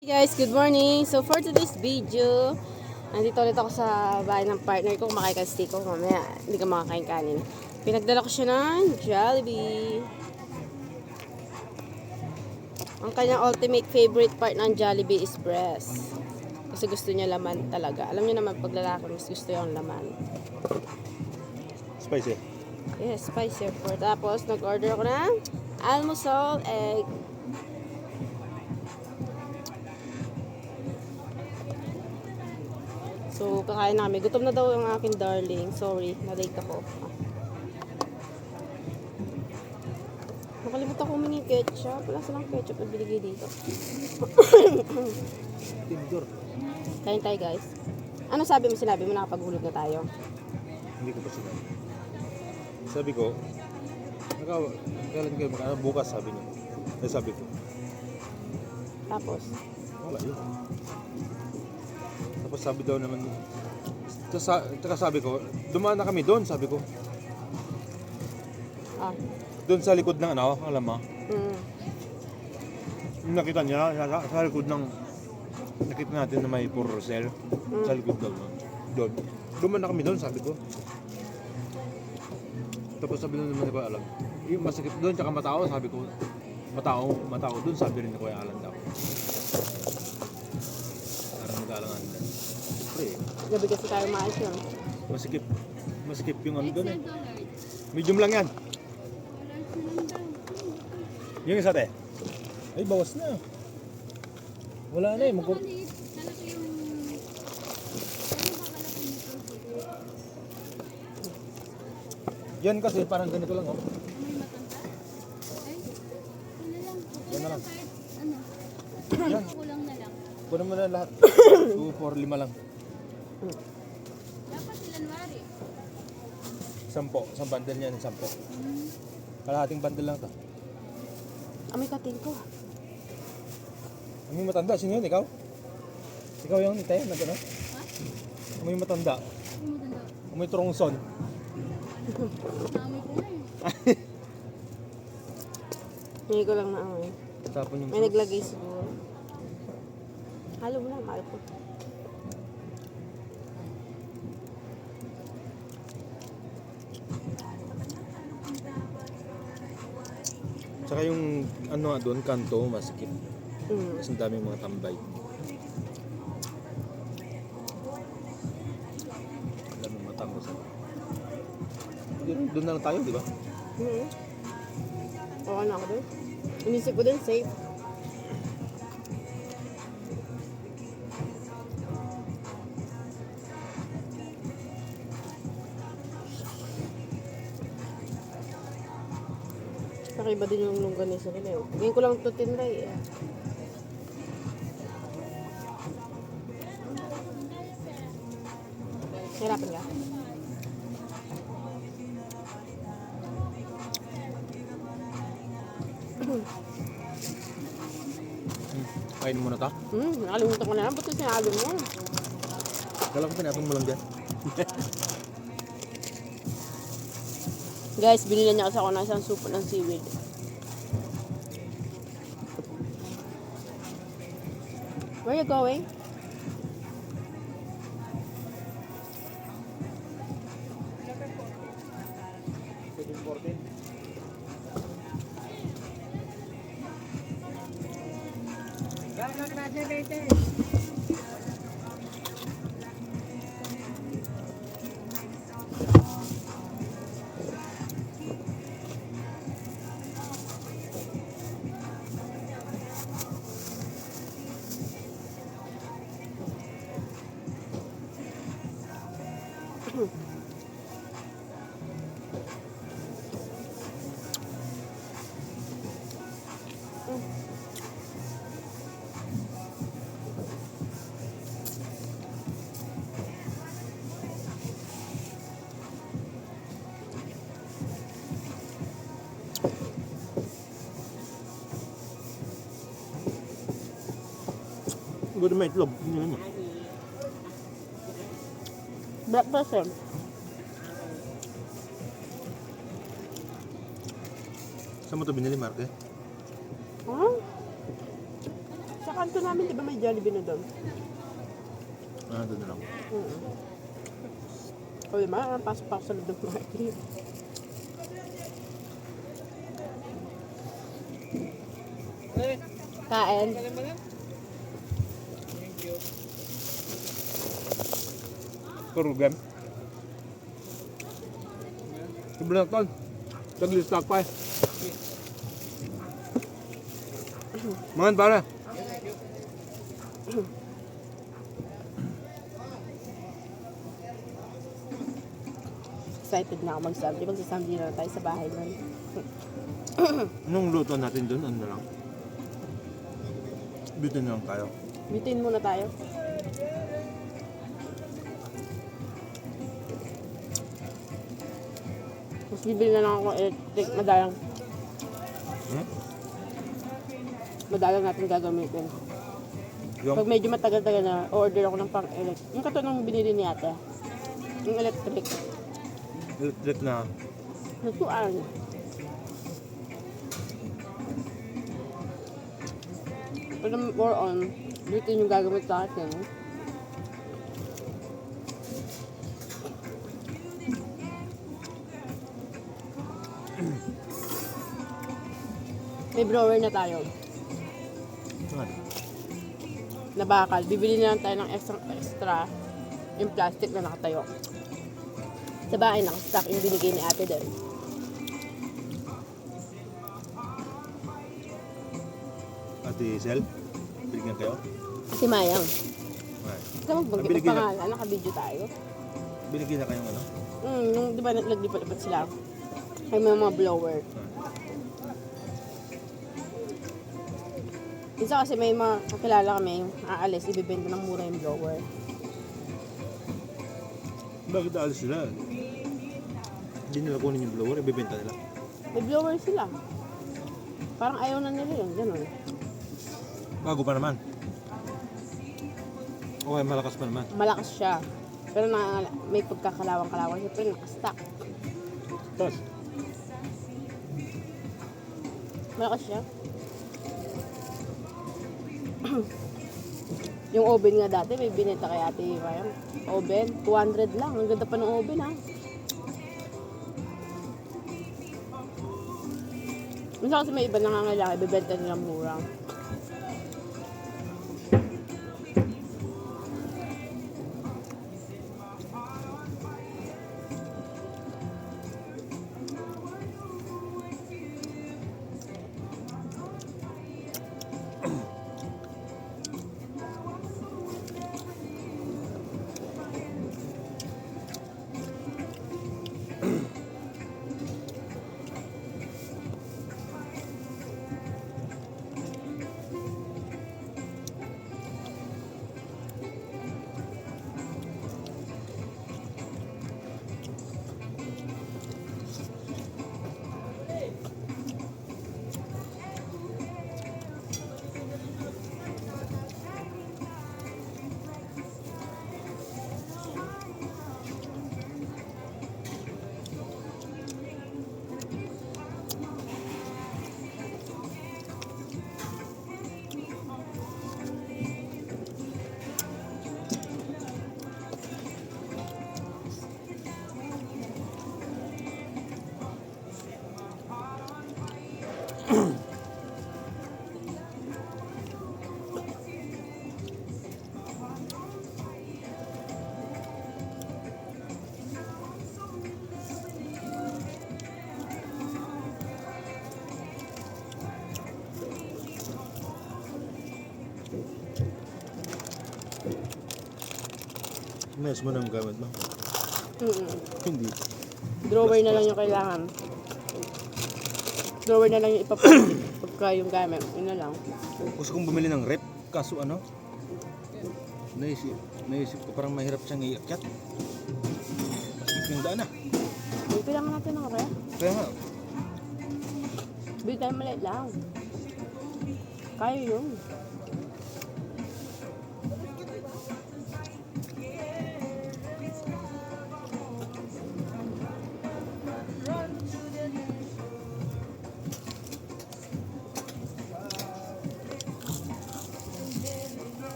Hey guys, good morning. So for today's video, nandito ulit ako sa bahay ng partner ko. Kumakain ka steak ko. Mamaya, hindi ka makakain kanin. Pinagdala ko siya ng Jollibee. Ang kanyang ultimate favorite part ng Jollibee is breast. Kasi gusto niya laman talaga. Alam niyo naman pag lalaki, mas gusto yung laman. Spicy. Yes, spicy for. Tapos nag-order ako ng almusal egg. So, kakain na kami. Gutom na daw yung aking darling. Sorry, na-late ako. Nakalimutan ko humingi ketchup. Wala silang ketchup na binigay dito. Tindor. Kain tayo guys. Ano sabi mo? Sinabi mo nakapaghulog na tayo? Hindi ko pa sinabi. Sabi ko, kailan kayo bukas sabi niya. Sabi ko, Tapos, wala yun. Tapos sabi daw naman, tsaka sabi ko, dumaan na kami doon, sabi ko. Doon sa likod ng alam mo, nakita niya, sa likod ng, nakita natin na may for sale, sa likod daw, doon. Dumaan na kami doon, sabi ko. Tapos sabi naman ni Kuya Alan, yung masakit doon, tsaka matao, sabi ko, matao doon, sabi rin ni Kuya Alan daw. Parang nag-aalangan nila. Siyempre, gabi kasi tayo maayos yun. masikip yung ano doon eh. Medium lang yan. Yung isa te. Ay, bawas na. Wala na eh. Yan kasi parang ganito lang oh. Yan na lang. Yan. Kulang na lang. Kunin mo na lahat. 2, 4, 5 lang. Dapat January. 10. Isang bundle yan, 10. Kalahating bundle lang to. Amoy katin ko. Amoy matanda, sino yun? Ikaw? Ikaw yung tayo na gano'n? Ha? Amoy matanda. Ano maganda? Amoy trongson. Naamoy ko na eh. Hindi ko lang na amoy. Tapon yung May naglagay siguro. Halo mo na, mahal ko. Tsaka yung ano doon, kanto, masikip. Mm. Kasi ang daming mga tambay. Ang daming mga tambay sa doon na lang tayo, di ba? Okay na ako doon. Inisip ko din, safe. Kakaiba din yung lunggan niya sa kanila. Ngayon ko lang ito tinry eh. Hirapan ka? Kain mo na ta. Nakalimutan ko na lang. Ba't ito sinabi mo? Kala ko pinatong mo lang dyan. Guys, binila niya kasi ako ng isang supo ng seaweed. Where are you going? Good may itlog. Yun. Breakfast eh. Saan mo ito binili, Mark? Huh? Saka kanto namin, di ba may Jollibee na doon? Doon na lang. O di ba, pasok-pasok sa loob ng market. Kain. Program. Sobrang ton. Tag-stock pa eh. Mangan para. Excited na ako mag-subli. Magsasamli na tayo sa bahay nun. Anong luto natin doon? Ano na lang? Beauty na lang tayo. Bitin muna tayo. Mas bibili na lang ako ng electric. Madalang. Hmm? Madalang natin gagamitin. Yung Pag medyo matagal-tagal na, order ako ng pang-electric. Yung katulad ng binili ni ate. Yung electric. electric na Nasuan. Pero more on, bitin yung gagamit sa atin. May blower na tayo. ano? Na bakal. Bibili na lang tayo ng extra yung plastic na nakatayo. Sa bahay nakastock yung binigay ni ate din. Ate Sel, binigyan kayo? Si Mayang. Ay. Ikaw magbanggit ng Binigay na. pangalan, naka-video tayo. Binigyan na kayong ano? Yung di ba naglipat-lipat sila? May mga blower. Isa kasi may mga kakilala kami, aalis, ibibenta ng mura yung blower. Bakit aalis sila? Hindi nila kunin yung blower, ibibenta nila. May blower sila. Parang ayaw na nila yun, gano'n. Bago pa naman. Okay, malakas pa naman. Malakas siya. Pero may pagkakalawang-kalawang siya, pero nakastock. Tapos, Malakas siya. Yung oven nga dati, may binenta kay ate Ryan. Oven, 200 lang. Ang ganda pa ng oven ha. Minsan kasi may iba nangangailangan, ibibenta nilang mura. mes mo na yung gamit mo. Hindi. Drawer na lang yung kailangan. Drawer na lang yung ipapalit pagka yung gamit. Yun na lang. Gusto kong bumili ng rep, kaso ano? Naisip ko parang mahirap siyang iakyat. Yung daan na. May kailangan natin ng rep. Kaya nga, Bili tayo maliit lang. Kaya yun.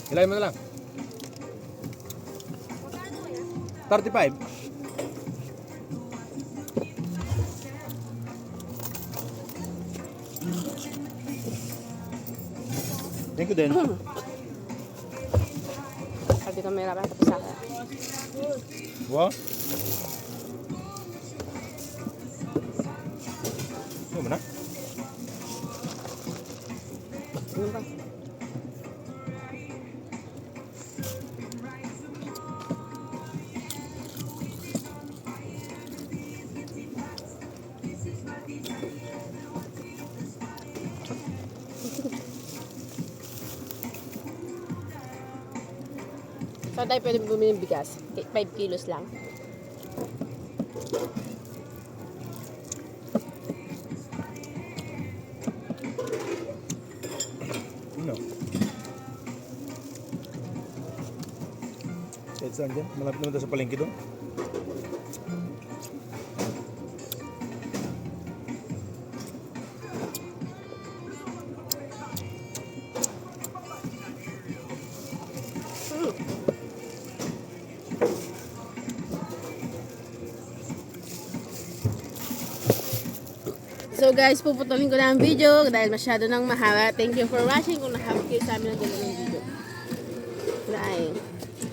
Hilahin mo na lang. 35. Thank you din. Sabi ko may laban tapos sa akin. Wow. Ano mo na? Ano ba? Saan tayo pwede bumili ng bigas? 5 kilos lang. Ano? Kahit saan dyan? Malapit naman tayo sa palengke doon. So guys, puputulin ko na ang video dahil masyado nang mahaba. Thank you for watching. Kung nakahawag kayo sa amin ng ganun video.